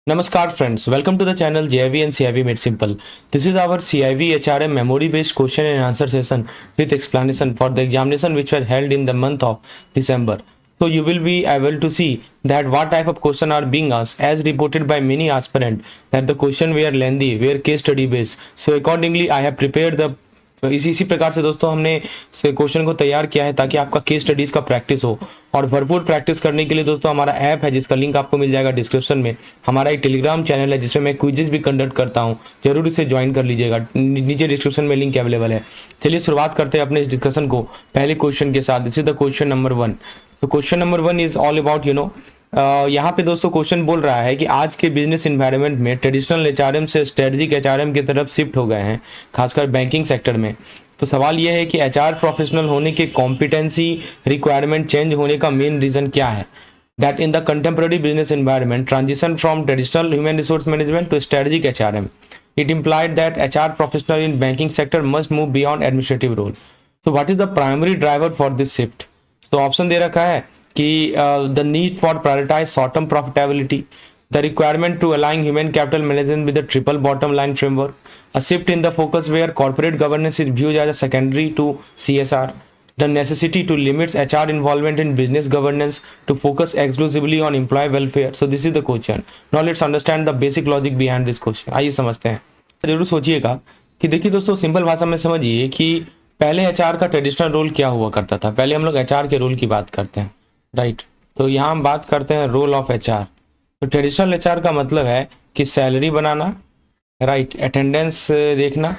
Namaskar friends, welcome to the channel JIV and CIV Made Simple. This is our CIV HRM memory based question and answer session with explanation for the examination which was held in the month of December. So you will be able to see that what type of question are being asked as reported by many aspirants that the question were lengthy, were case study based. So accordingly I have prepared the इसी प्रकार से दोस्तों हमने से question को तैयार किया है ताकि आपका केस स्टडीज का प्रैक्टिस हो। और भरपूर प्रैक्टिस करने के लिए दोस्तों हमारा ऐप है जिसका लिंक आपको मिल जाएगा डिस्क्रिप्शन में। हमारा एक टेलीग्राम चैनल है जिसमें मैं क्विजेस भी कंडक्ट करता हूं, जरूर इसे ज्वाइन कर लीजिएगा। नीचे डिस्क्रिप्शन में लिंक अवेलेबल है। चलिए शुरुआत करते हैं अपने इस डिस्कशन को पहले क्वेश्चन के साथ। This is the question number 1। तो question number 1 is all about यहाँ पे दोस्तों क्वेश्चन बोल रहा है कि आज के बिजनेस इन्वायरमेंट में ट्रेडिशनल एचआरएम से स्ट्रेटेजिक एचआरएम की तरफ शिफ्ट हो गए हैं, खासकर बैंकिंग सेक्टर में। तो सवाल यह है कि एचआर प्रोफेशनल होने के कॉम्पिटेंसी रिक्वायरमेंट चेंज होने का मेन रीजन क्या है। That in the contemporary business environment transition from traditional human resource management to strategic HRM, it implied that HR professional in banking sector must move beyond administrative role. So what is the primary driver for this shift? So option दे रखा है कि the need for prioritize short term profitability, the requirement to align human capital management with the triple bottom line framework, a shift in the focus where corporate governance is viewed as a secondary to CSR, the necessity to limit HR involvement in business governance to focus exclusively on employee welfare. So this is the question. Now let's understand the basic logic behind this question. आइए समझते हैं। जरूर सोचिएगा कि देखिए दोस्तों simple भाषा में समझिए कि पहले एचआर का ट्रेडिशनल रोल क्या हुआ करता था। पहले हम लोग एचआर के रोल की बात करते हैं, राइट। तो यहाँ हम बात करते हैं रोल ऑफ एचआर। तो ट्रेडिशनल एचआर का मतलब है कि सैलरी बनाना, राइट, अटेंडेंस देखना,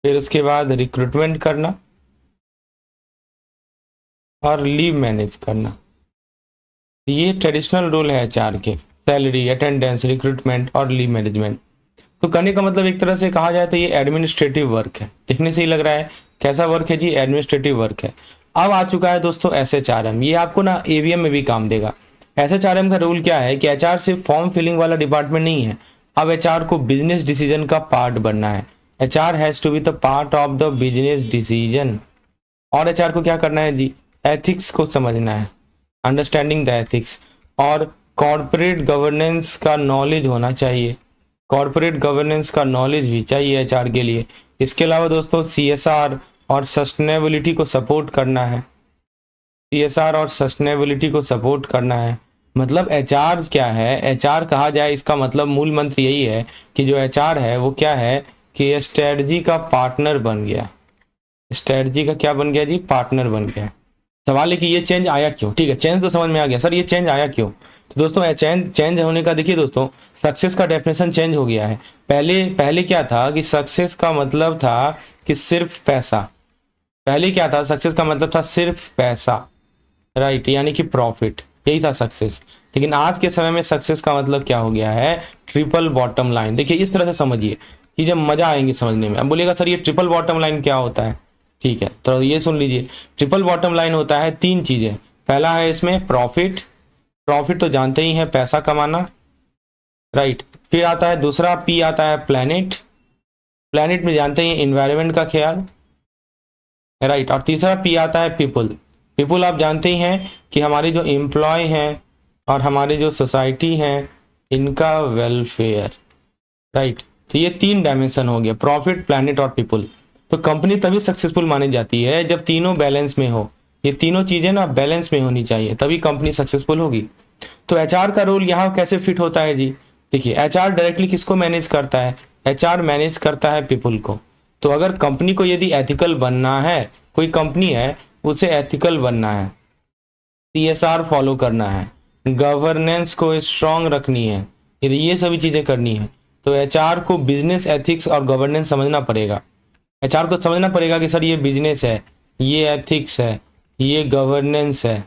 फिर उसके बाद रिक्रूटमेंट करना और लीव मैनेज करना। ये ट्रेडिशनल रोल है एचआर के, सैलरी, अटेंडेंस, रिक्रूटमेंट और लीव मैनेजमेंट। तो करने का मतलब एक तरह से कहा जाए तो ये एडमिनिस्ट्रेटिव वर्क है। दिखने से ही लग रहा है कैसा वर्क है जी, एडमिनिस्ट्रेटिव वर्क है। अब आ चुका है दोस्तों एसएचआरएम। ये आपको ना एवीएम में भी काम देगा। एसएचआरएम का रूल क्या है कि एचआर सिर्फ फॉर्म फिलिंग वाला डिपार्टमेंट नहीं है। अब एचआर को बिजनेस डिसीजन का पार्ट बनना है। HR has to be the part of the business decision. और एचआर को क्या करना है जी, एथिक्स को समझना है, अंडरस्टैंडिंग द एथिक्स, और कॉर्पोरेट गवर्नेंस का नॉलेज होना चाहिए। कॉर्पोरेट गवर्नेंस का नॉलेज भी चाहिए एचआर के लिए। इसके अलावा दोस्तों सीएसआर और सस्टेनेबिलिटी को सपोर्ट करना है। सीएसआर और सस्टेनेबिलिटी को सपोर्ट करना है। मतलब एचआर क्या है, एचआर कहा जाए इसका मतलब मूल मंत्र यही है कि जो एचआर है वो क्या है कि स्ट्रेटजी का पार्टनर बन गया। स्ट्रेटजी का क्या बन गया जी, पार्टनर बन गया। सवाल है कि ये चेंज आया क्यों। ठीक है, चेंज तो समझ में आ गया सर, ये चेंज आया क्यों। तो दोस्तों चेंज होने का देखिए दोस्तों, सक्सेस का डेफिनेशन चेंज हो गया है। पहले क्या था कि सक्सेस का मतलब था कि सिर्फ पैसा। पहले क्या था, सक्सेस का मतलब था सिर्फ पैसा, राइट, यानी कि प्रॉफिट, यही था सक्सेस। लेकिन आज के समय में सक्सेस का मतलब क्या हो गया है, ट्रिपल बॉटम लाइन। देखिए इस तरह से समझिए, चीजें मजा आएंगी समझने में। अब बोलिएगा सर ये ट्रिपल बॉटम लाइन क्या होता है। ठीक है, तो ये सुन लीजिए, ट्रिपल बॉटम लाइन होता है तीन चीजें। पहला है इसमें प्रॉफिट। प्रॉफिट तो जानते ही हैं, पैसा कमाना, राइट। फिर आता है दूसरा पी, आता है प्लैनेट। प्लैनेट में जानते ही एनवायरनमेंट का ख्याल, राइट। और तीसरा पी आता है पीपल। पीपल आप जानते ही हैं कि हमारे जो एम्प्लॉय हैं और हमारे जो सोसाइटी हैं इनका वेलफेयर, राइट। तो ये तीन डायमेंशन हो गया, प्रॉफिट, प्लैनेट और पीपल। तो कंपनी तभी सक्सेसफुल मानी जाती है जब तीनों बैलेंस में हो। ये तीनों चीजें ना बैलेंस में होनी चाहिए, तभी कंपनी सक्सेसफुल होगी। तो एचआर का रोल यहाँ कैसे फिट होता है जी, देखिए एचआर डायरेक्टली किसको मैनेज करता है, एचआर मैनेज करता है पीपल को। तो अगर कंपनी को यदि एथिकल बनना है, कोई कंपनी है उसे एथिकल बनना है, सीएसआर फॉलो करना है, गवर्नेंस को स्ट्रांग रखनी है, यदि ये सभी चीजें करनी है तो एचआर को बिजनेस एथिक्स और गवर्नेंस समझना पड़ेगा। एचआर को समझना पड़ेगा कि सर ये बिजनेस है, ये एथिक्स है, ये गवर्नेंस है,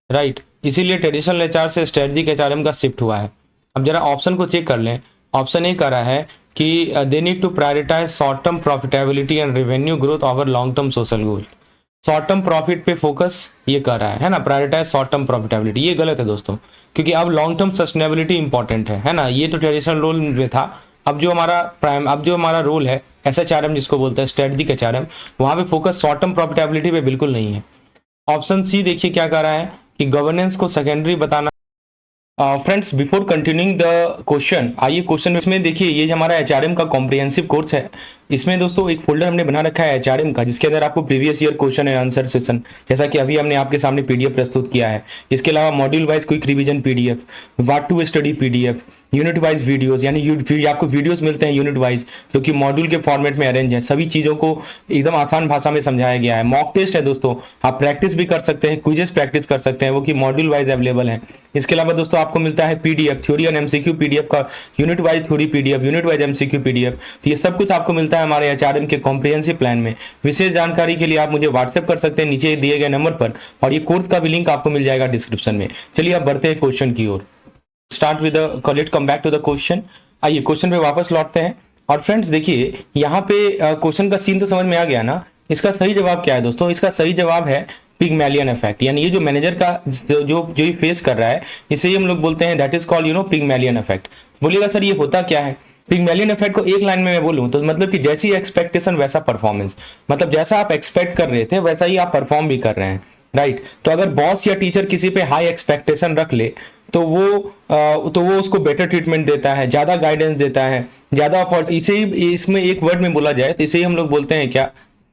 राइट। इसीलिए ट्रेडिशनल एचआर से स्ट्रेटजिक एचआरएम का शिफ्ट हुआ है। अब जरा ऑप्शन को चेक कर लें। ऑप्शन ए कह रहा है कि they need to prioritize short term profitability and revenue growth over long term social goal. Short term profit पे फोकस ये कर रहा है ना, प्रायोरिटाइज शॉर्ट टर्म प्रॉफिटेबिलिटी। ये गलत है दोस्तों, क्योंकि अब लॉन्ग टर्म सस्टेनेबिलिटी इंपॉर्टेंट है ना। ये तो ट्रेडिशनल रोल में था। अब जो हमारा रोल है एसएचआरएम जिसको बोलते हैं स्ट्रेटजिक एचआरएम, वहां पे फोकस शॉर्ट टर्म प्रॉफिटेबिलिटी पे बिल्कुल नहीं है। ऑप्शन सी देखिए क्या कर रहा है कि गवर्नेंस को सेकेंडरी बताना friends before continuing the question, आइए क्वेश्चन इसमें देखिए, ये हमारा एचआरएम का कॉम्प्रिहेंसिव कोर्स है। इसमें दोस्तों एक फोल्डर हमने बना रखा है एचआरएम का, जिसके अंदर आपको previous year question and answer session, जैसा कि अभी हमने आपके सामने पीडीएफ प्रस्तुत किया है। इसके अलावा module wise quick revision PDF, what to study PDF, unit wise videos, यानी आपको वीडियोस मिलते हैं यूनिट वाइज, जो कि मॉड्यूल के फॉर्मेट में अरेंज है। सभी चीजों को एकदम आसान भाषा में समझाया गया है। मॉक टेस्ट है दोस्तों, आप प्रैक्टिस भी कर सकते हैं, क्विजेस प्रैक्टिस कर सकते हैं, वो कि मॉड्यूल वाइज अवेलेबल है। इसके अलावा दोस्तों आपको मिलता है PDF, theory and MCQ PDF का, unit wise theory PDF, unit wise MCQ PDF. तो ये सब कुछ आपको मिलता है हमारे एचआरएम के कॉम्प्रिहेंसिव प्लान में। विशेष जानकारी के लिए आप मुझे व्हाट्सएप कर सकते हैं नीचे दिए गए नंबर पर, और ये कोर्स का भी लिंक आपको मिल जाएगा डिस्क्रिप्शन में। चलिए अब बढ़ते हैं क्वेश्चन की ओर। Start with let's come back to the question. आइए क्वेश्चन पे वापस लौटते हैं। और फ्रेंड्स देखिए, यहाँ पे क्वेश्चन का सीन तो समझ में आ गया ना। इसका सही जवाब क्या है दोस्तों? इसका सही जवाब है पिगमैलियन इफेक्ट। यानी ये जो मैनेजर का जो ये फेस कर रहा है, इसे हम लोग बोलते हैं दैट इज कॉल्ड पिगमैलियन इफेक्ट। बोलिएगा सर ये होता क्या है? पिगमैलियन इफेक्ट को एक लाइन में मैं बोलूं तो मतलब कि जैसी एक्सपेक्टेशन वैसा परफॉर्मेंस, मतलब जैसा आप एक्सपेक्ट कर रहे थे वैसा ही आप परफॉर्म भी कर रहे हैं, राइट। तो अगर बॉस या टीचर किसी पे हाई एक्सपेक्टेशन रख ले तो वो उसको बेटर ट्रीटमेंट देता है, ज्यादा गाइडेंस देता है, ज्यादा इसे ही इसमें एक वर्ड में बोला जाए तो इसे ही हम लोग बोलते हैं क्या?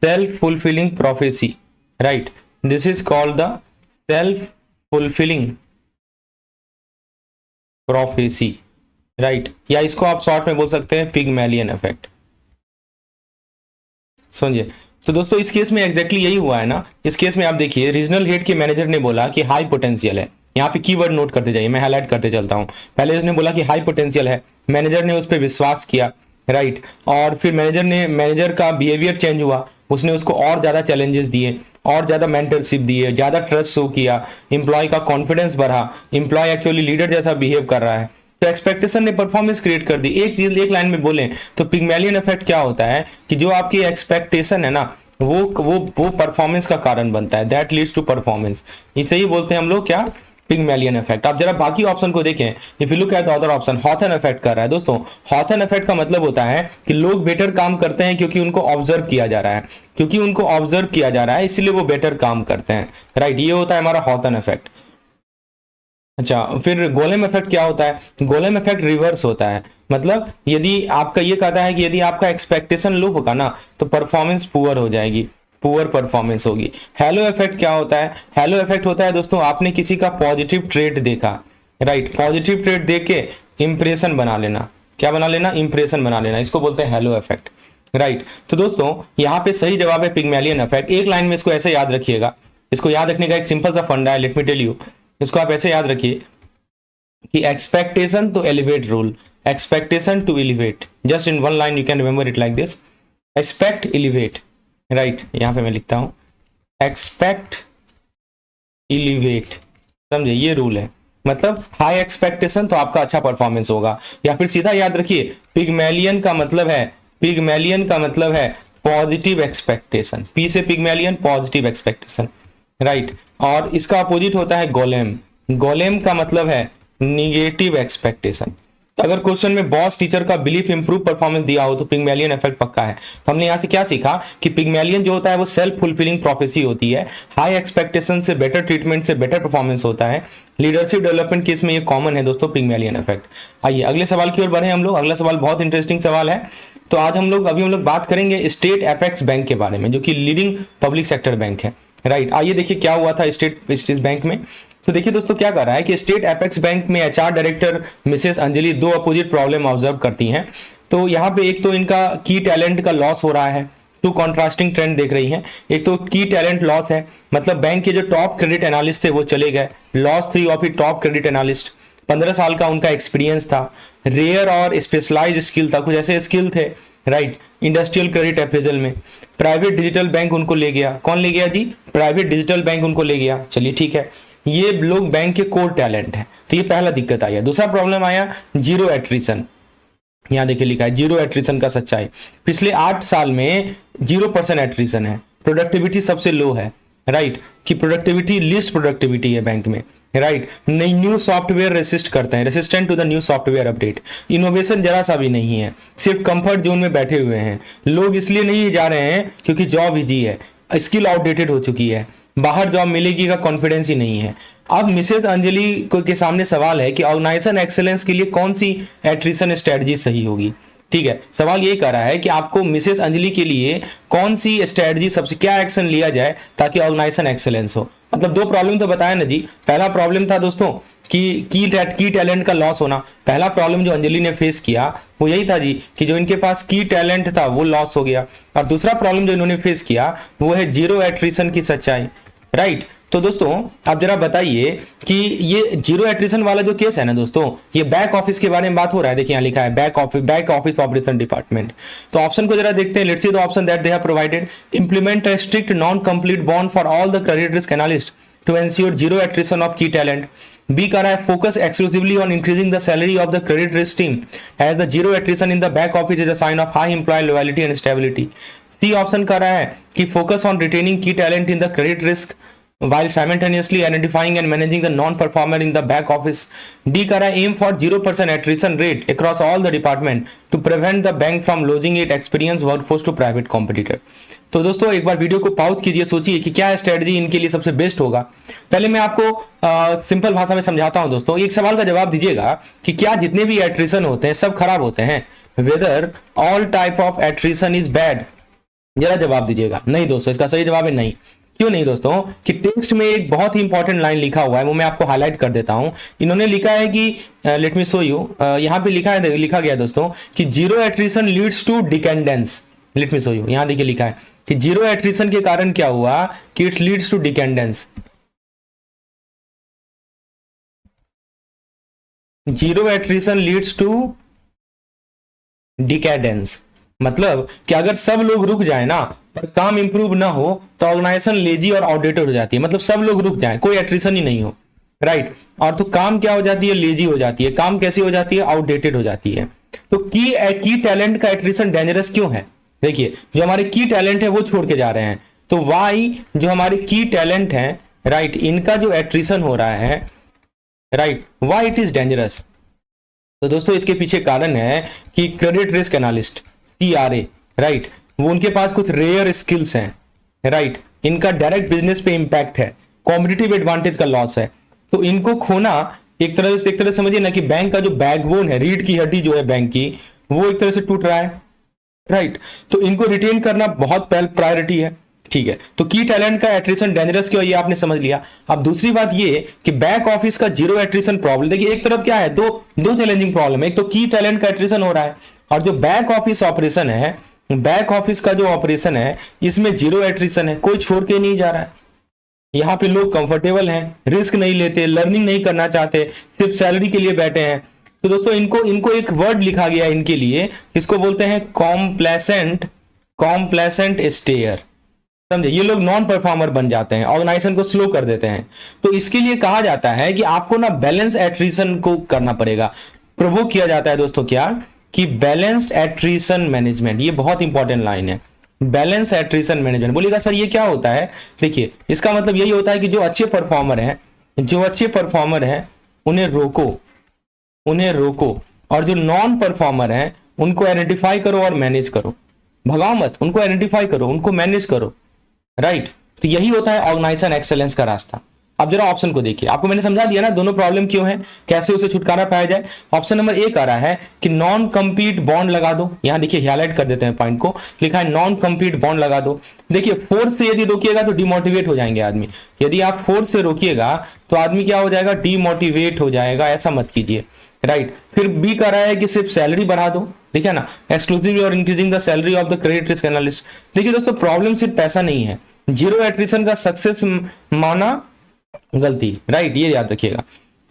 Self fulfilling prophecy, right. This is called the self fulfilling prophecy, right. या इसको आप शॉर्ट में बोल सकते हैं पिगमैलियन इफेक्ट। समझिए। तो दोस्तों इस केस में एग्जैक्टली यही हुआ है ना। इस केस में आप देखिए, रीजनल हेड के मैनेजर ने बोला कि हाई पोटेंशियल है। यहाँ पे कीवर्ड नोट करते जाइए, मैं हाईलाइट करते चलता हूँ। पहले उसने बोला कि हाई पोटेंशियल है, मैनेजर ने उस पर विश्वास किया, राइट। और फिर मैनेजर का बिहेवियर चेंज हुआ, उसने उसको और ज्यादा चैलेंजेस दिए, और ज्यादा मेंटरशिप दिए, ज्यादा ट्रस्ट शो किया, इंप्लॉय का कॉन्फिडेंस बढ़ा, इंप्लॉय एक्चुअली लीडर जैसा बिहेव कर रहा है। तो एक्सपेक्टेशन ने परफॉर्मेंस क्रिएट कर दी। एक चीज एक लाइन में बोलें तो पिगमैलियन इफेक्ट क्या होता है कि जो आपकी एक्सपेक्टेशन है ना, वो परफॉर्मेंस का कारण बनता है, दैट लीड्स टू परफॉर्मेंस। इसे ही बोलते हैं हम लोग क्या? Pygmalion effect. आप जरा बाकी ऑप्शन को देखें, if you look at the other option, Hawthorne effect कर रहा है। दोस्तों हॉथन इफेक्ट का मतलब होता है कि लोग बेटर काम करते हैं क्योंकि उनको ऑब्जर्व किया जा रहा है, क्योंकि उनको ऑब्जर्व किया जा रहा है इसलिए वो बेटर काम करते हैं, राइट। ये होता है हमारा हॉथन इफेक्ट। अच्छा, फिर गोलेम इफेक्ट क्या होता है? गोलेम इफेक्ट रिवर्स होता है। मतलब यदि आपका ये कहता है कि यदि आपका एक्सपेक्टेशन लो होगा ना तो परफॉर्मेंस पुअर हो जाएगी, पुअर परफॉर्मेंस होगी। हेलो इफेक्ट क्या होता है? हेलो इफेक्ट होता है दोस्तों, आपने किसी का पॉजिटिव ट्रेड देखा, राइट। पॉजिटिव ट्रेड देख के इंप्रेशन बना लेना। क्या बना लेना? इंप्रेशन बना लेना। इसको बोलते हैं हेलो इफेक्ट, राइट। तो दोस्तों यहाँ पे सही जवाब है पिगमैलियन इफेक्ट। एक लाइन में इसको ऐसे याद रखिएगा। इसको याद रखने का एक सिंपल सा फंडा है, लेट मी टेल यू। इसको आप ऐसे याद रखिए कि expectation to elevate rule, expectation to elevate, just in one line you can remember it like this, expect elevate, right. यहां पे मैं लिखता हूं एक्सपेक्ट एलिवेट, समझे? ये रूल है। मतलब हाई एक्सपेक्टेशन तो आपका अच्छा परफॉर्मेंस होगा। या फिर सीधा याद रखिए, पिगमैलियन का मतलब है पॉजिटिव एक्सपेक्टेशन। पी से पिगमैलियन, पॉजिटिव एक्सपेक्टेशन, राइट। और इसका अपोजिट होता है गोलेम। गोलेम का मतलब है निगेटिव एक्सपेक्टेशन। तो अगर क्वेश्चन में बॉस टीचर का बिलीफ इंप्रूव परफॉर्मेंस दिया हो तो पिगमैलियन इफेक्ट पक्का है। तो हमने यहां से क्या सीखा कि पिगमैलियन जो होता है वो सेल्फ फुलफिलिंग प्रोफेसी होती है। हाई एक्सपेक्टेशन से बेटर ट्रीटमेंट से बेटर परफॉर्मेंस होता है। लीडरशिप डेवलपमेंट केस में ये कॉमन है दोस्तों, पिगमैलियन इफेक्ट। आइए अगले सवाल की ओर बढ़े हम लोग। अगला सवाल बहुत इंटरेस्टिंग सवाल है। तो आज हम लोग बात करेंगे स्टेट एपेक्स बैंक के बारे में, जो कि लीडिंग पब्लिक सेक्टर बैंक है, राइट। आइए देखिए क्या हुआ था स्टेट बैंक में। तो देखिए दोस्तों क्या कर रहा है कि स्टेट एपेक्स बैंक में एचआर डायरेक्टर मिसेस अंजलि दो अपोजिट प्रॉब्लम ऑब्जर्व करती हैं। तो यहाँ पे एक तो इनका की टैलेंट का लॉस हो रहा है, टू कॉन्ट्रास्टिंग ट्रेंड देख रही हैं। एक तो की टैलेंट लॉस है, मतलब बैंक के जो टॉप क्रेडिट एनालिस्ट थे वो चले गए, loss 3 of top credit analyst. 15 साल का उनका एक्सपीरियंस था, रेयर और स्पेशलाइज्ड स्किल था, कुछ ऐसे स्किल थे, राइट। इंडस्ट्रियल क्रेडिट अप्रेजल में प्राइवेट डिजिटल बैंक उनको ले गया। कौन ले गया जी? प्राइवेट डिजिटल बैंक उनको ले गया। चलिए ठीक है, ये लोग बैंक के कोर टैलेंट है। तो ये पहला दिक्कत आया। दूसरा प्रॉब्लम आया जीरो एट्रिशन। यहां देखिए लिखा है जीरो एट्रिशन का सच्चाई। पिछले 8 साल में 0% एट्रिशन है, प्रोडक्टिविटी सबसे लो है, राइट। कि प्रोडक्टिविटी लीस्ट प्रोडक्टिविटी है बैंक में, राइट। नई न्यू सॉफ्टवेयर रेसिस्ट करते हैं, resistant to the new software update. Innovation जरा सा भी नहीं है, सिर्फ कंफर्ट जोन में बैठे हुए हैं लोग। इसलिए नहीं जा रहे हैं क्योंकि जॉब इजी है, स्किल आउटडेटेड हो चुकी है, बाहर जॉब मिलेगी का कॉन्फिडेंस ही नहीं है। अब मिसेस अंजलि को के सामने सवाल है कि ऑर्गेनाइजेशन एक्सेलेंस के लिए कौन सी एट्रिशन स्ट्रेटजी सही होगी। ठीक है, सवाल यही कर रहा है कि आपको मिसेस अंजलि के लिए कौन सी स्ट्रेटजी, सबसे क्या एक्शन लिया जाए ताकि ऑर्गेनाइजेशन एक्सेलेंस हो। मतलब दो प्रॉब्लम तो बताया ना जी। पहला प्रॉब्लम था दोस्तों कि की टैलेंट का लॉस होना। पहला प्रॉब्लम जो अंजलि ने फेस किया वो यही था जी कि जो इनके पास की टैलेंट था वो लॉस हो गया। और दूसरा प्रॉब्लम जो इन्होंने फेस किया वो है जीरो एट्रिशन की सच्चाई। राइट, तो दोस्तों आप जरा बताइए कि ये जीरो एट्रिशन वाला जो केस है ना दोस्तों, ये बैक ऑफिस के बारे में बात हो रहा है। देखिए यहाँ लिखा है बैक ऑफिस ऑपरेशन डिपार्टमेंट। तो ऑप्शन को जरा देखते हैं। Let's see the option that they have provided. Implement a strict non complete bond for all the credit risk analyst to ensure zero attrition of key talent. B कर रहा है focus exclusively on increasing the salary of the credit risk team as the zero attrition in the back office is a sign of high employ loyalty and stability. C option कर रहा है कि focus on retaining key talent in the credit risk while simultaneously identifying and managing the non-performer in the back office. D कर रहा है aim for 0% attrition rate across all the department to prevent the bank from losing its experienced workforce to private competitor. तो दोस्तों एक बार video को pause कीजिए, सोचिए कि क्या स्ट्रेटजी इनके लिए सबसे बेस्ट होगा। पहले मैं आपको सिंपल भाषा में समझाता हूं दोस्तों। एक सवाल का जवाब दीजिएगा कि क्या जितने भी एट्रिशन होते हैं सब खराब होते हैं। Whether all type of attrition is bad. जरा जवाब दीजिएगा। नहीं दोस्तों, इसका सही जवाब है नहीं। क्यों नहीं दोस्तों? कि टेक्स्ट में एक बहुत ही इंपॉर्टेंट लाइन लिखा हुआ है, वो मैं आपको हाईलाइट कर देता हूं। इन्होंने लिखा है कि लेट मी शो यू, यहां पे लिखा गया दोस्तों कि zero attrition leads to decadence. Let me show you, यहां देखिए लिखा है कि जीरो एट्रिशन के कारण क्या हुआ कि it leads to decadence. Zero attrition leads to decadence, मतलब कि अगर सब लोग रुक जाए ना पर काम इंप्रूव ना हो तो ऑर्गेनाइजेशन लेजी और आउटडेटेड हो जाती है। मतलब सब लोग रुक जाएं, कोई एट्रिशन ही नहीं हो, राइट, और तो काम क्या हो जाती है, लेजी हो जाती है। काम कैसी हो जाती है, आउटडेटेड हो जाती है। तो की टैलेंट का एट्रिशन डेंजरस क्यों है? देखिए जो हमारे की टैलेंट है वो छोड़ के जा रहे हैं, तो वाई जो हमारे की टैलेंट है, राइट, इनका जो एट्रिशन हो रहा है, right, why it is dangerous. तो दोस्तों इसके पीछे कारण है कि credit risk analyst CRA, right, वो उनके पास कुछ रेयर स्किल्स हैं, राइट, इनका डायरेक्ट बिजनेस पे इंपैक्ट है, कॉम्पिटिटिव एडवांटेज का लॉस है। तो इनको खोना एक तरह से समझिए ना कि बैंक का जो बैकबोन है, रीढ़ की हड्डी जो है बैंक की, वो एक तरह से टूट रहा है, राइट। तो इनको रिटेन करना बहुत प्रायोरिटी है, ठीक है। तो की टैलेंट का एट्रिशन डेंजरस क्यों, ये आपने समझ लिया। अब दूसरी बात ये कि बैक ऑफिस का जीरो एट्रिशन प्रॉब्लम, देखिए एक तरफ क्या है, दो चैलेंजिंग प्रॉब्लम है। एक तो की टैलेंट का एट्रिशन हो रहा है, और जो बैक ऑफिस ऑपरेशन है, बैक ऑफिस का जो ऑपरेशन है इसमें जीरो एट्रिशन है, कोई छोड़ के नहीं जा रहा है। यहाँ पे लोग कंफर्टेबल हैं, रिस्क नहीं लेते, लर्निंग नहीं करना चाहते, सिर्फ सैलरी के लिए बैठे हैं। तो दोस्तों इनको एक वर्ड लिखा गया इनके लिए, इसको बोलते हैं कॉम्प्लेसेंट स्टेयर। समझे, ये लोग नॉन परफॉर्मर बन जाते हैं, ऑर्गेनाइजेशन को स्लो कर देते हैं। तो इसके लिए कहा जाता है कि आपको ना बैलेंस एट्रिशन को करना पड़ेगा, प्रोवोक किया जाता है दोस्तों क्या, कि बैलेंस्ड एट्रिशन मैनेजमेंट। ये बहुत इंपॉर्टेंट लाइन है, बैलेंस एट्रिशन मैनेजमेंट। बोलिएगा सर ये क्या होता है? देखिए इसका मतलब यही होता है कि जो अच्छे परफॉर्मर हैं उन्हें रोको, और जो नॉन परफॉर्मर हैं उनको आइडेंटिफाई करो और मैनेज करो। भगाओ मत, उनको आइडेंटिफाई करो, उनको मैनेज करो, राइट। तो यही होता है ऑर्गेनाइजेशन एक्सेलेंस का रास्ता। अब जरा ऑप्शन को देखिए, आपको मैंने समझा दिया ना दोनों प्रॉब्लम क्यों है, कैसे उसे छुटकारा पाया जाए। ऑप्शन नंबर ए आ रहा है कि नॉन कंपीट बॉन्ड लगा दो। यहां देखिए हाईलाइट कर देते हैं पॉइंट को, लिखा है नॉन कंपीट बॉन्ड लगा दो। देखिए फोर्स से यदि रोकिएगा तो डिमोटिवेट हो जाएंगे आदमी। यदि आप फोर्स से रोकिएगा तो आदमी क्या हो जाएगा, डिमोटिवेट हो जाएगा। ऐसा मत कीजिए, राइट। फिर बी कह रहा है कि सिर्फ सैलरी बढ़ा दो, देखिए ना, एक्सक्लूसिवली और increasing the salary of the credit risk analyst. देखिए दोस्तों प्रॉब्लम सिर्फ पैसा नहीं है, जीरो एट्रिशन का सक्सेस माना गलती, राइट, ये याद रखिएगा।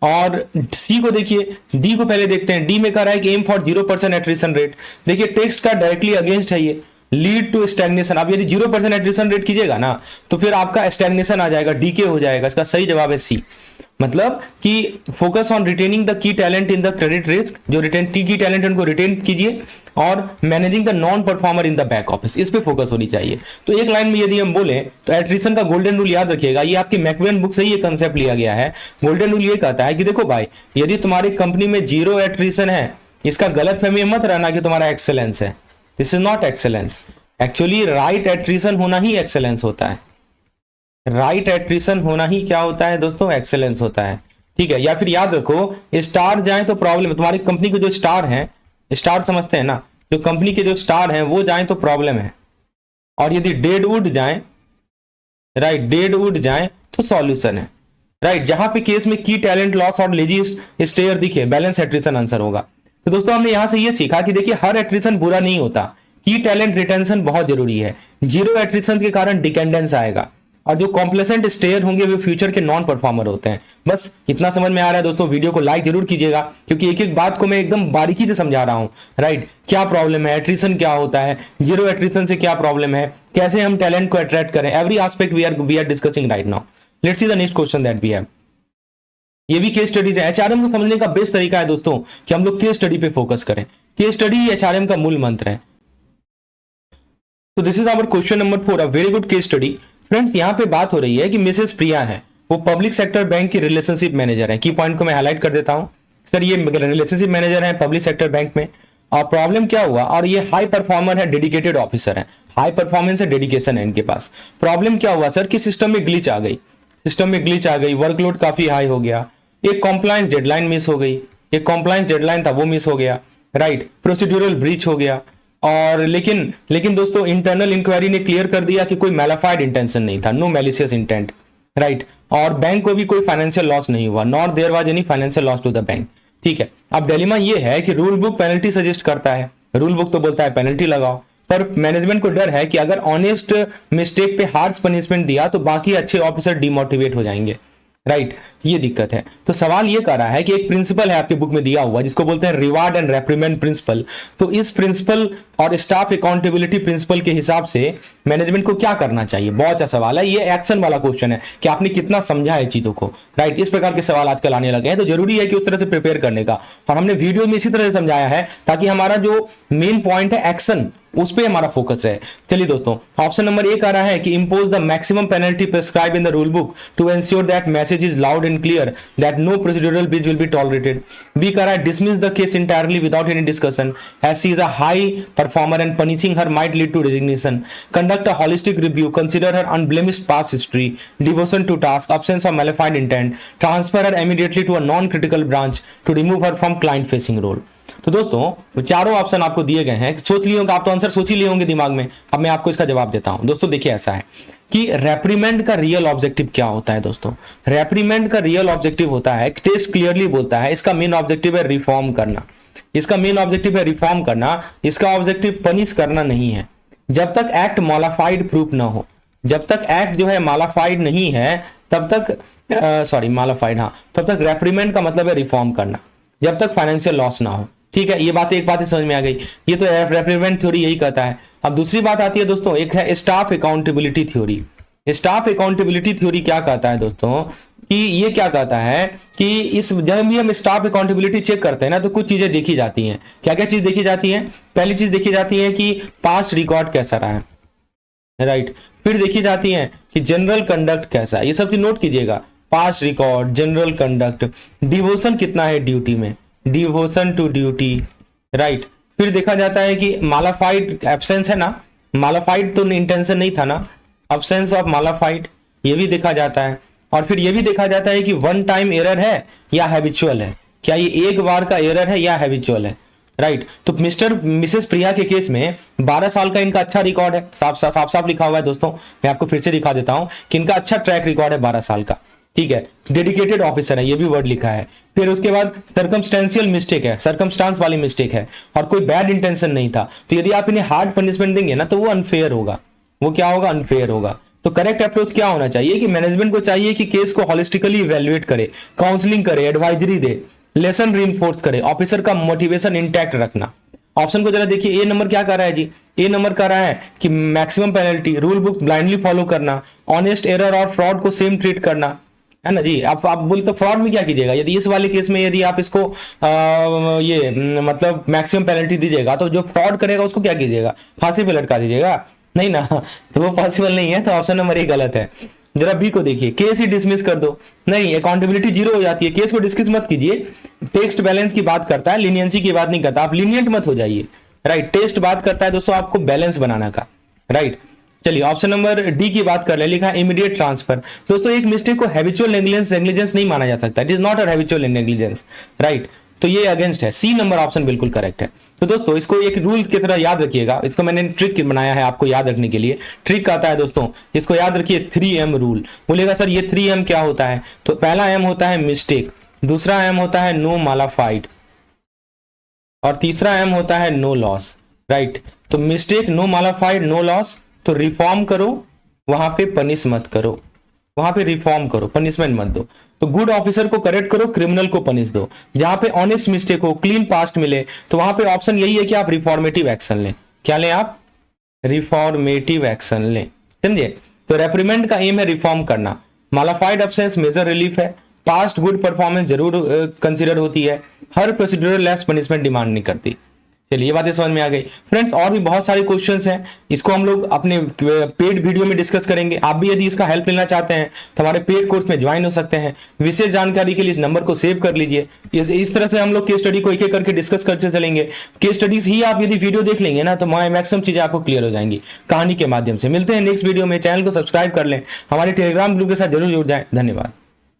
और सी को देखिए, डी को पहले देखते हैं। डी में कह रहा है कि एम फॉर 0% एट्रिशन रेट। देखिए टेक्स्ट का डायरेक्टली अगेंस्ट है ये, लीड टू स्टैग्नेशन। आप यदि 0% एट्रिशन रेट कीजिएगा ना तो फिर आपका स्टैग्नेशन आ जाएगा, डीके हो जाएगा। इसका सही जवाब है सी, मतलब कि focus on retaining the key talent in the credit risk, जो की टैलेंट उनको रिटेन कीजिए, और managing the non performer in the back office, इस पे फोकस होनी चाहिए। तो एक लाइन में यदि हम बोले तो एट्रिशन का गोल्डन रूल याद रखिएगा, ये आपकी मैकवेन बुक से ही ये कंसेप्ट लिया गया है। गोल्डन रूल ये कहता है कि देखो भाई, यदि तुम्हारी कंपनी में जीरो एट्रिशन है, इसका गलत फहमी मत रहना कि तुम्हारा एक्सेलेंस है। This is not excellence, actually right attrition होना ही एक्सेलेंस होता है। राइट एट्रिशन होना ही क्या होता है दोस्तों, एक्सेलेंस होता है। ठीक है, या फिर याद रखो स्टार जाए तो प्रॉब्लम है, तुम्हारी कंपनी के जो स्टार हैं, स्टार समझते हैं ना, जो कंपनी के जो स्टार हैं वो जाए तो प्रॉब्लम है, और यदि डेड वुड जाए, राइट, डेड वुड जाए तो सॉल्यूशन है। राइट, जहां पे केस में की टैलेंट लॉस और लेजी स्टेयर दिखे, बैलेंस एट्रिशन आंसर होगा। तो दोस्तों हमने यहां से ये सीखा कि देखिए हर एट्रिशन बुरा नहीं होता, की टैलेंट रिटेंशन बहुत जरूरी है। जीरो एट्रिशन के कारण डिपेंडेंस आएगा, और जो कॉम्प्लेसेंट स्टेयर होंगे वो फ्यूचर के नॉन परफॉर्मर होते हैं। बस इतना समझ में आ रहा है दोस्तों, वीडियो को लाइक जरूर कीजिएगा, क्योंकि एक एक बात को मैं एकदम बारीकी से समझा रहा हूं। राइट, क्या प्रॉब्लम है, एट्रिशन क्या होता है, जीरो एट्रिशन से क्या प्रॉब्लम है, कैसे हम टैलेंट को अट्रैक्ट करें, every aspect we are discussing right now. Let's see the next question that we have. ये भी केस स्टडीज है। एचआरएम को समझने का बेस्ट तरीका है दोस्तों कि हम लोग केस स्टडी पे फोकस करें। केस स्टडी एचआरएम का मूल मंत्र है। तो this is our question number 4, a very good case study. Friends, यहाँ पे बात हो रही है कि मिसेस प्रिया है, वो पब्लिक सेक्टर बैंक की रिलेशनशिप मैनेजर है। की पॉइंट को मैं हाईलाइट कर देता हूं सर, ये रिलेशनशिप मैनेजर है पब्लिक सेक्टर बैंक में, और प्रॉब्लम क्या हुआ, और ये हाई परफॉर्मर है, डेडिकेटेड ऑफिसर है, हाई परफॉर्मेंस है, डेडिकेशन है इनके पास। प्रॉब्लम क्या हुआ सर कि सिस्टम में ग्लिच आ गई, सिस्टम में ग्लिच आ गई, वर्कलोड काफी हाई हो गया, एक कॉम्प्लायंस डेडलाइन मिस हो गई, एक कॉम्प्लायंस डेडलाइन था वो मिस हो गया, राइट, प्रोसीड्यूरल ब्रीच हो गया, और लेकिन दोस्तों इंटरनल इंक्वायरी ने क्लियर कर दिया कि कोई मैलिफाइड इंटेंशन नहीं था, नो मैलिशियस इंटेंट, राइट, और बैंक को भी कोई फाइनेंशियल लॉस नहीं हुआ, not there was any financial loss to the bank. ठीक है, अब डिलेमा ये है कि रूल बुक पेनल्टी सजेस्ट करता है, रूल बुक तो बोलता है पेनल्टी लगाओ, पर मैनेजमेंट को डर है कि अगर ऑनेस्ट मिस्टेक पे हार्श पनिशमेंट दिया तो बाकी अच्छे ऑफिसर डिमोटिवेट हो जाएंगे। राइट, ये दिक्कत है। तो सवाल ये कर रहा है कि एक प्रिंसिपल है आपके बुक में दिया हुआ जिसको बोलते हैं रिवार्ड एंड रेप्रिमेंड प्रिंसिपल। तो इस प्रिंसिपल और स्टाफ अकाउंटेबिलिटी प्रिंसिपल के हिसाब से मैनेजमेंट को क्या करना चाहिए, बहुत अच्छा सवाल है। ये एक्शन वाला क्वेश्चन है कि आपने कितना समझा है चीजों को। राइट, इस प्रकार के सवाल आजकल आने लगे हैं, तो जरूरी है कि उस तरह से प्रिपेयर करने का, और हमने वीडियो में इसी तरह से समझाया है ताकि हमारा जो मेन पॉइंट है एक्शन, उस पे हमारा फोकस है। चलिए दोस्तों, ऑप्शन नंबर ए आ रहा है कि impose the maximum penalty prescribe in the rule book to ensure that message is loud and clear that no procedural breach will be tolerated. B कह रहा है dismiss the case entirely without any discussion as she is a high performer and punishing her might lead to resignation. Conduct a holistic review, consider her unblemished past history, devotion to task, absence of malified intent, transfer her immediately to a non-critical branch to remove her from client facing role। तो दोस्तों चारों option आपको दिए गए हैं, सोच लिए होंगे आप, तो आंसर सोच ही लिए होंगे दिमाग में। अब मैं आपको इसका जवाब देता हूं। दोस्तों देखिए ऐसा है कि रेप्रीमेंड का रियल ऑब्जेक्टिव क्या होता है दोस्तों, रेप्रीमेंड का रियल ऑब्जेक्टिव होता है, टेस्ट क्लियरली बोलता है इसका मेन ऑब्जेक्टिव है रिफॉर्म करना, इसका मेन ऑब्जेक्टिव है रिफॉर्म करना, इसका ऑब्जेक्टिव पनिश करना नहीं है। जब तक एक्ट मॉडिफाइड प्रूफ ना हो, जब तक एक्ट जो है मॉडिफाइड नहीं है तब तक मॉडिफाइड, हाँ, तब तक रेप्रीमेंड का मतलब है रिफॉर्म करना, जब तक फाइनेंशियल लॉस ना हो। ठीक है, ये बात एक बात ही समझ में आ गई, ये तो रेप्रीमेंड थ्योरी यही कहता है। अब दूसरी बात आती है दोस्तों, एक है staff accountability theory. Staff accountability theory क्या कहता है दोस्तों कि ये क्या कहता है कि इस जब भी हम स्टाफ अकाउंटेबिलिटी चेक करते हैं ना, तो कुछ चीजें देखी जाती हैं। क्या क्या चीज देखी जाती है? पहली चीज देखी जाती है कि पास्ट रिकॉर्ड कैसा रहा है, राइट, फिर देखी जाती है कि जनरल कंडक्ट कैसा है, ये सब चीज नोट कीजिएगा, past record, general conduct, devotion कितना है ड्यूटी में, डिवोशन टू ड्यूटी, राइट, फिर देखा जाता है कि मॉडिफाइड एब्सेंस है ना, मॉडिफाइड तो इंटेंशन नहीं था ना, एब्सेंस ऑफ मॉडिफाइड, ये भी देखा जाता है, और फिर ये भी देखा जाता है कि वन टाइम एरर है या हैबिचुअल है, क्या ये एक बार का एरर है या हैबिचुअल है, राइट। तो मिस्टर मिसेस प्रिया के केस में 12 साल का इनका अच्छा रिकॉर्ड है, साफ लिखा हुआ है दोस्तों, मैं आपको फिर से दिखा देता हूं कि इनका अच्छा ट्रैक रिकॉर्ड है 12 साल का, ठीक है, डेडिकेटेड ऑफिसर है, ये भी वर्ड लिखा है। फिर उसके बाद सर्कमस्टेंशियल मिस्टेक है, सर्कमस्टांस वाली मिस्टेक है, और कोई बैड इंटेंशन नहीं था। तो यदि आप इन्हें हार्ड पनिशमेंट देंगे ना तो वो अनफेयर होगा, वो क्या होगा, अनफेयर होगा। तो करेक्ट अप्रोच क्या होना चाहिए कि मैनेजमेंट को चाहिए कि केस को होलिस्टिकली इवैल्यूएट करे, काउंसलिंग करे, एडवाइजरी दे, लेसन रीइंफोर्स करे, ऑफिसर का मोटिवेशन इंटैक्ट रखना। ऑप्शन को जरा देखिए, ए नंबर क्या कर रहा है जी, ए नंबर कर रहा है कि maximum penalty, rule book blindly follow करना, ऑनेस्ट एरर और फ्रॉड को सेम ट्रीट करना, है ना जी। आप बोले तो फ्रॉड में क्या कीजिएगा, यदि इस वाले केस में यदि आप इसको मतलब मैक्सिमम पेनल्टी दीजिएगा तो जो फ्रॉड करेगा उसको क्या कीजिएगा, फांसी पे लटका दीजिएगा, नहीं ना, तो वो पॉसिबल नहीं है। तो ऑप्शन नंबर ए गलत है। जरा बी को देखिए, केस ही डिसमिस कर दो, नहीं, अकाउंटेबिलिटी जीरो हो जाती है, केस को डिस्कस मत कीजिए। टेक्स्ट बैलेंस की बात करता है, लीनियंसी की बात नहीं करता, आप लीनियंट मत हो जाइए, राइट। टेस्ट बात करता है दोस्तों आपको बैलेंस बनाना का, राइट। चलिए ऑप्शन नंबर डी की बात कर ले, लिखा है इमीडिएट ट्रांसफर। दोस्तों एक मिस्टेक को हैबिचुअल नेग्लिजेंस नहीं माना जा सकता, it is not a habitual negligence, right. तो ये अगेंस्ट है, सी नंबर ऑप्शन बिल्कुल करेक्ट है। तो दोस्तों इसको एक रूल की तरह याद रखिएगा, इसको मैंने ट्रिक बनाया है आपको याद रखने के लिए। ट्रिक आता है दोस्तों, इसको याद रखिए 3M रूल। बोलेगा सर ये 3M क्या होता है, तो पहला M होता है मिस्टेक, दूसरा M होता है नो मालाफाइड, और तीसरा M होता है नो लॉस, राइट। तो mistake, no malafide, no loss, तो रिफॉर्म करो, वहां पे पनिश मत करो, वहां पे रिफॉर्म करो, पनिशमेंट मत दो। तो गुड ऑफिसर को करेक्ट करो, क्रिमिनल को पनिश दो। जहां पे ऑनेस्ट मिस्टेक हो, क्लीन पास्ट मिले, तो वहां पे ऑप्शन यही है कि आप रिफॉर्मेटिव एक्शन लें। क्या लें आप? रिफॉर्मेटिव एक्शन लें, समझे। तो रेप्रीमेंट का एम है रिफॉर्म करना, मालाफाइड एब्सेंस मेजर रिलीफ है, पास्ट गुड परफॉर्मेंस जरूर कंसीडर होती है, हर प्रोसीड्यूरल लैप्स पनिशमेंट डिमांड नहीं करती। चलिए ये बातें समझ में आ गई फ्रेंड्स। और भी बहुत सारे क्वेश्चंस हैं, इसको हम लोग अपने पेड वीडियो में डिस्कस करेंगे। आप भी यदि इसका हेल्प लेना चाहते हैं तो हमारे पेड कोर्स में ज्वाइन हो सकते हैं। विशेष जानकारी के लिए इस नंबर को सेव कर लीजिए। इस तरह से हम लोग केस स्टडी को एक एक करके डिस्कस करते चलेंगे। केस स्टडीज ही आप यदि वीडियो देख लेंगे ना तो मैक्सिमम चीजें आपको क्लियर हो जाएंगी कहानी के माध्यम से। मिलते हैं नेक्स्ट वीडियो में, चैनल को सब्सक्राइब कर लें, हमारे टेलीग्राम ग्रुप के साथ जरूर जुड़ जाएं। धन्यवाद।